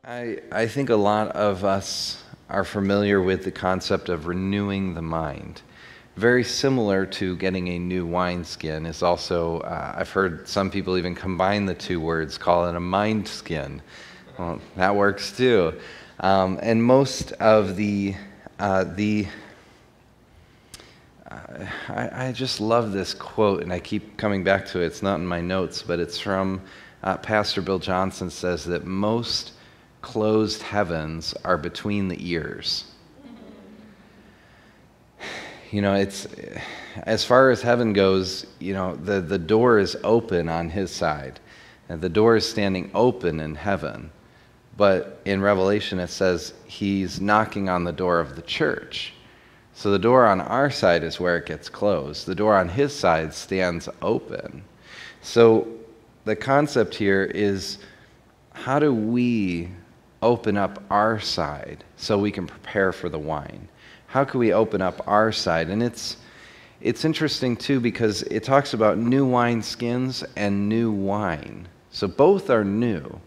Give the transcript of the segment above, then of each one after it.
I think a lot of us are familiar with the concept of renewing the mind. Very similar to getting a new wineskin is also, I've heard some people even combine the two words, call it a mind skin. Well, that works too. And most of I just love this quote, and I keep coming back to it. It's not in my notes, but it's from Pastor Bill Johnson. Says that most closed heavens are between the ears. You know, it's as far as heaven goes, you know, the door is open on his side, and the door is standing open in heaven. But in Revelation it says he's knocking on the door of the church. So the door on our side is where it gets closed. The door on his side stands open. So the concept here is, how do we open up our side so we can prepare for the wine? How can we open up our side? And it's interesting too, because it talks about new wine skins and new wine. So both are new.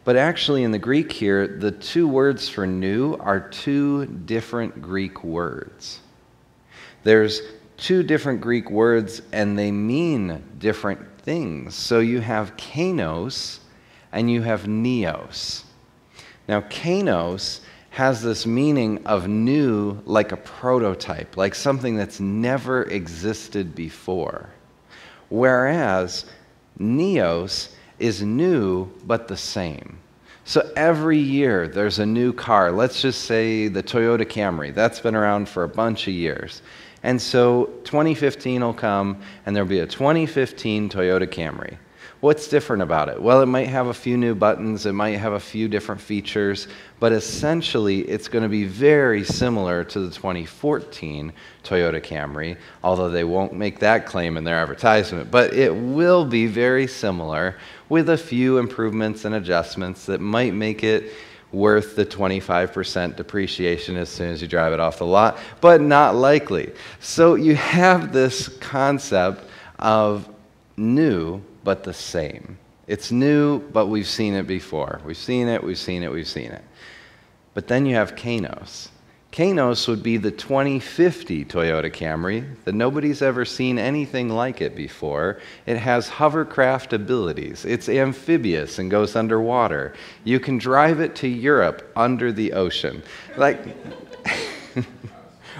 But actually in the Greek here, the two words for new are two different Greek words. There's two different Greek words and they mean different things. So you have kainos and you have neos. Now kainos has this meaning of new, like a prototype, like something that's never existed before. Whereas neos is new but the same. So every year there's a new car. Let's just say the Toyota Camry. That's been around for a bunch of years. And so 2015 will come and there'll be a 2015 Toyota Camry. What's different about it? Well, it might have a few new buttons, it might have a few different features, but essentially it's going to be very similar to the 2014 Toyota Camry, although they won't make that claim in their advertisement, but it will be very similar with a few improvements and adjustments that might make it worth the 25% depreciation as soon as you drive it off the lot, but not likely. So you have this concept of new but the same. It's new, but we've seen it before. We've seen it, we've seen it, we've seen it. But then you have kainos. Kainos would be the 2050 Toyota Camry that nobody's ever seen anything like it before. It has hovercraft abilities. It's amphibious and goes underwater. You can drive it to Europe under the ocean. Like,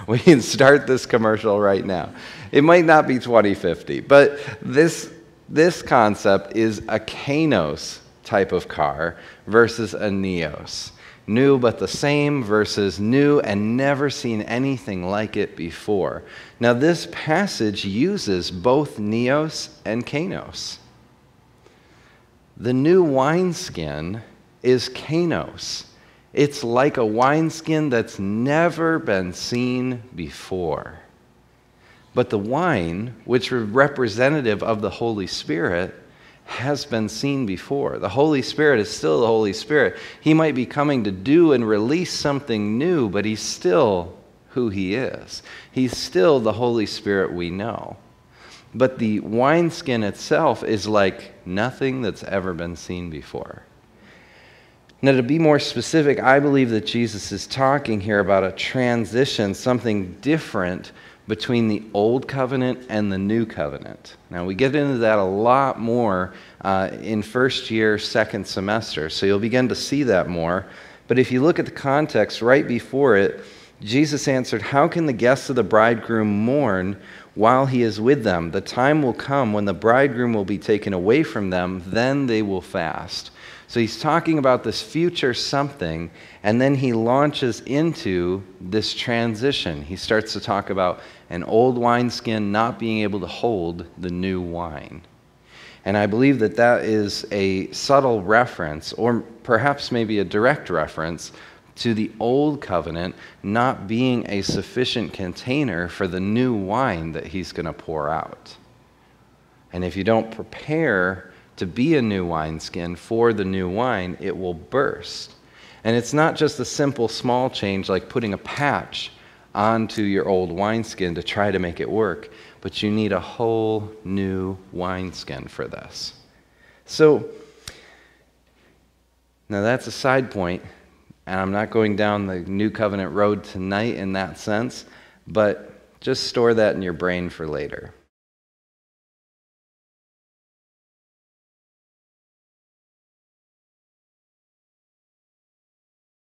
we can start this commercial right now. It might not be 2050, but this concept is a kainos type of car versus a neos. New but the same versus new and never seen anything like it before. Now this passage uses both neos and kainos. The new wineskin is kainos. It's like a wineskin that's never been seen before. But the wine, which is representative of the Holy Spirit, has been seen before. The Holy Spirit is still the Holy Spirit. He might be coming to do and release something new, but he's still who he is. He's still the Holy Spirit we know. But the wineskin itself is like nothing that's ever been seen before. Now, to be more specific, I believe that Jesus is talking here about a transition, something different between the old covenant and the new covenant. Now, we get into that a lot more in first year, second semester, so you'll begin to see that more. But if you look at the context right before it, Jesus answered, "How can the guests of the bridegroom mourn while he is with them? The time will come when the bridegroom will be taken away from them, then they will fast." So he's talking about this future something, and then he launches into this transition. He starts to talk about an old wineskin not being able to hold the new wine. And I believe that that is a subtle reference, or perhaps maybe a direct reference, to the old covenant not being a sufficient container for the new wine that he's going to pour out. And if you don't prepare to be a new wineskin for the new wine, it will burst. And it's not just a simple small change like putting a patch onto your old wineskin to try to make it work, but you need a whole new wineskin for this. So Now that's a side point, and I'm not going down the New Covenant road tonight in that sense, but just store that in your brain for later.